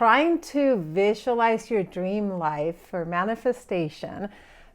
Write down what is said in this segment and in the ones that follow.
trying to visualize your dream life for manifestation,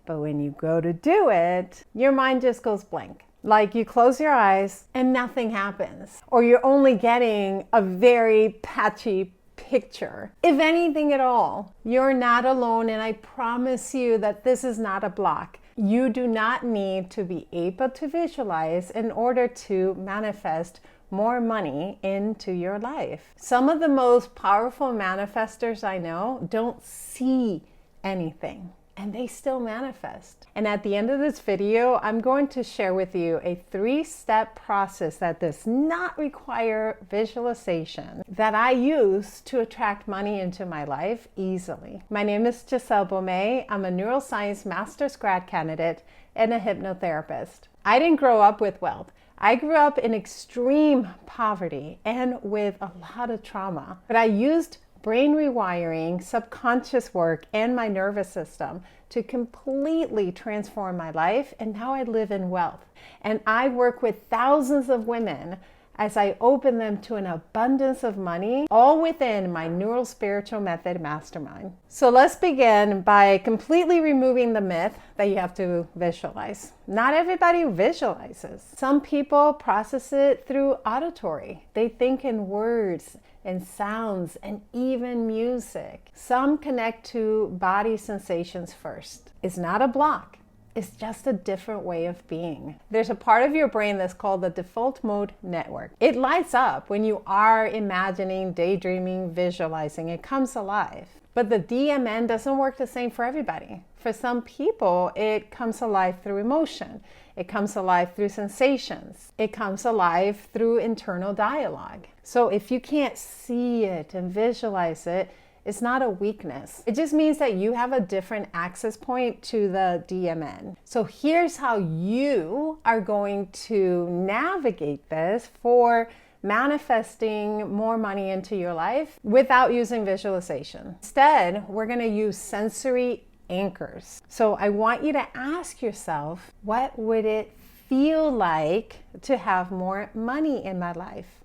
but when you go to do it, your mind just goes blank. Like you close your eyes and nothing happens, or you're only getting a very patchy picture, if anything at all. You're not alone, and I promise you that this is not a block. You do not need to be able to visualize in order to manifest more money into your life. Some of the most powerful manifestors I know don't see anything, and they still manifest. And at the end of this video, I'm going to share with you a 3-step process that does not require visualization that I use to attract money into my life easily. My name is Giselle Beaumais. I'm a neuroscience master's grad candidate and a hypnotherapist. I didn't grow up with wealth. I grew up in extreme poverty and with a lot of trauma, but I used brain rewiring, subconscious work, and my nervous system to completely transform my life, and now I live in wealth. And I work with thousands of women as I open them to an abundance of money, all within my Neural Spiritual Method Mastermind. So let's begin by completely removing the myth that you have to visualize. Not everybody visualizes. Some people process it through auditory. They think in words and sounds and even music. Some connect to body sensations first. It's not a block. It's just a different way of being. There's a part of your brain that's called the default mode network. It lights up when you are imagining, daydreaming, visualizing. It comes alive. But the DMN doesn't work the same for everybody. For some people, it comes alive through emotion. It comes alive through sensations. It comes alive through internal dialogue. So if you can't see it and visualize it, it's not a weakness. It just means that you have a different access point to the DMN. So here's how you are going to navigate this for manifesting more money into your life without using visualization. Instead, we're going to use sensory anchors. So I want you to ask yourself, what would it feel like to have more money in my life?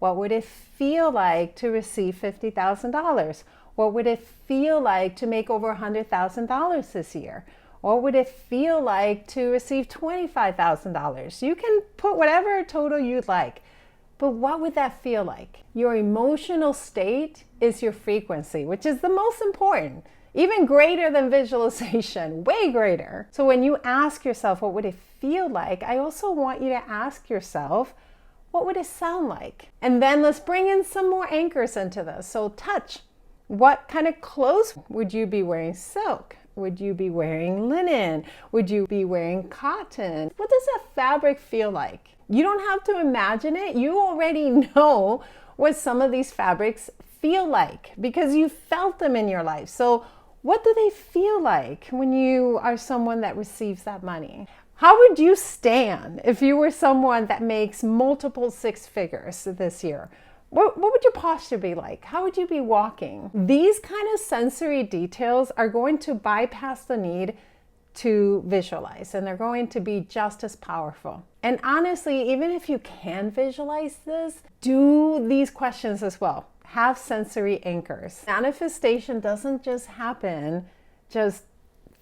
What would it feel like to receive $50,000? What would it feel like to make over $100,000 this year? What would it feel like to receive $25,000? You can put whatever total you'd like, but what would that feel like? Your emotional state is your frequency, which is the most important, even greater than visualization, way greater. So when you ask yourself, what would it feel like? I also want you to ask yourself, what would it sound like? And then let's bring in some more anchors into this. So touch. What kind of clothes would you be wearing? Silk? Would you be wearing linen? Would you be wearing cotton? What does that fabric feel like? You don't have to imagine it. You already know what some of these fabrics feel like because you felt them in your life. So what do they feel like when you are someone that receives that money? How would you stand if you were someone that makes multiple 6 figures this year? What would your posture be like? How would you be walking? These kind of sensory details are going to bypass the need to visualize, and they're going to be just as powerful. And honestly, even if you can visualize this, do these questions as well. Have sensory anchors. Manifestation doesn't just happen just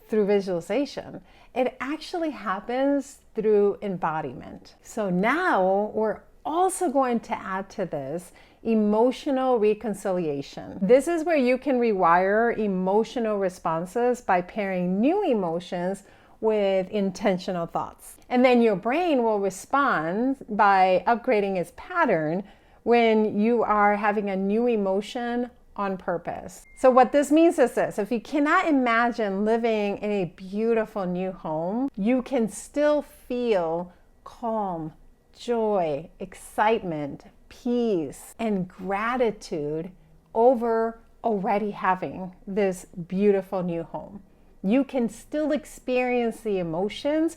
through visualization. It actually happens through embodiment. So now we're also going to add to this emotional reconciliation. This is where you can rewire emotional responses by pairing new emotions with intentional thoughts. And then your brain will respond by upgrading its pattern when you are having a new emotion on purpose. So what this means is this: if you cannot imagine living in a beautiful new home, you can still feel calm, joy, excitement, peace, and gratitude over already having this beautiful new home. You can still experience the emotions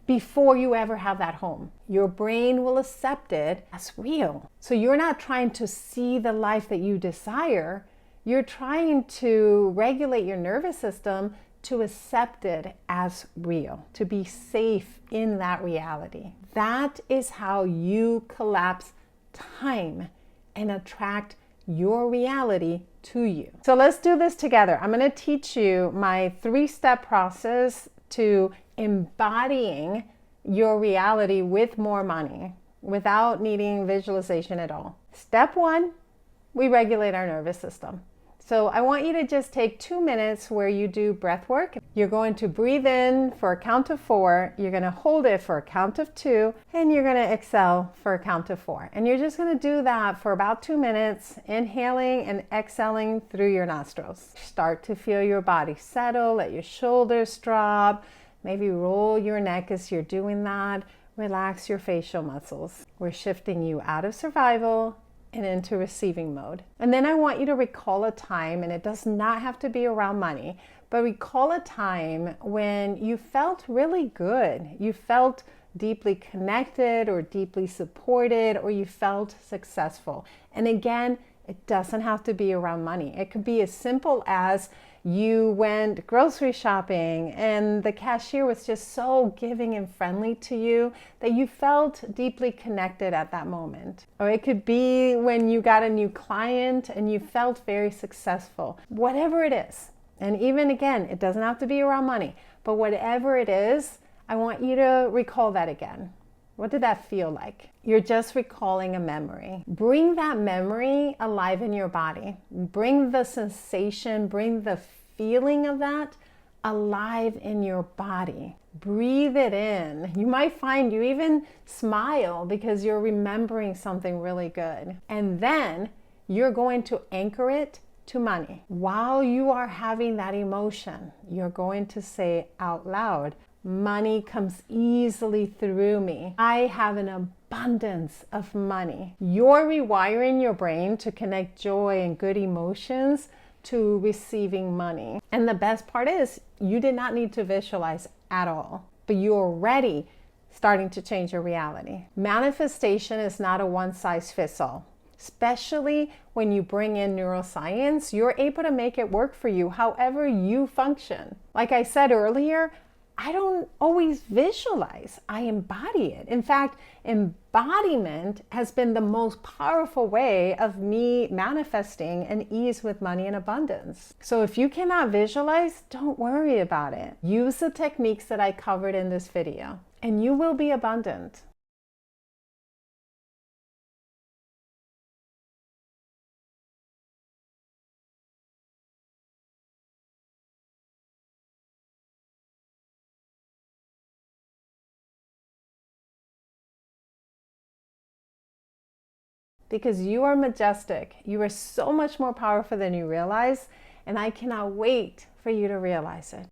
before you ever have that home. Your brain will accept it as real. So you're not trying to see the life that you desire. You're trying to regulate your nervous system to accept it as real, to be safe in that reality. That is how you collapse time and attract your reality to you. So let's do this together. I'm going to teach you my 3-step process to embodying your reality with more money without needing visualization at all. Step 1, we regulate our nervous system. So I want you to just take 2 minutes where you do breath work. You're going to breathe in for a count of 4, you're going to hold it for a count of 2, and you're going to exhale for a count of 4. And you're just going to do that for about 2 minutes, inhaling and exhaling through your nostrils. Start to feel your body settle, let your shoulders drop, maybe roll your neck as you're doing that. Relax your facial muscles. We're shifting you out of survival and into receiving mode. And then I want you to recall a time, and it does not have to be around money, but recall a time when you felt really good. You felt deeply connected or deeply supported, or you felt successful. And again, it doesn't have to be around money. It could be as simple as you went grocery shopping and the cashier was just so giving and friendly to you that you felt deeply connected at that moment. Or it could be when you got a new client and you felt very successful. Whatever it is, and even again, it doesn't have to be around money, but whatever it is, I want you to recall that again. What did that feel like? You're just recalling a memory. Bring that memory alive in your body. Bring the sensation, bring the feeling of that alive in your body. Breathe it in. You might find you even smile because you're remembering something really good. And then you're going to anchor it to money. While you are having that emotion, you're going to say out loud, money comes easily through me. I have an abundance of money. You're rewiring your brain to connect joy and good emotions to receiving money. And the best part is you did not need to visualize at all, but you're already starting to change your reality. Manifestation is not a one-size-fits-all. Especially when you bring in neuroscience, you're able to make it work for you however you function. Like I said earlier, I don't always visualize, I embody it. In fact, embodiment has been the most powerful way of me manifesting an ease with money and abundance. So if you cannot visualize, don't worry about it. Use the techniques that I covered in this video, and you will be abundant. Because you are majestic. You are so much more powerful than you realize, and I cannot wait for you to realize it.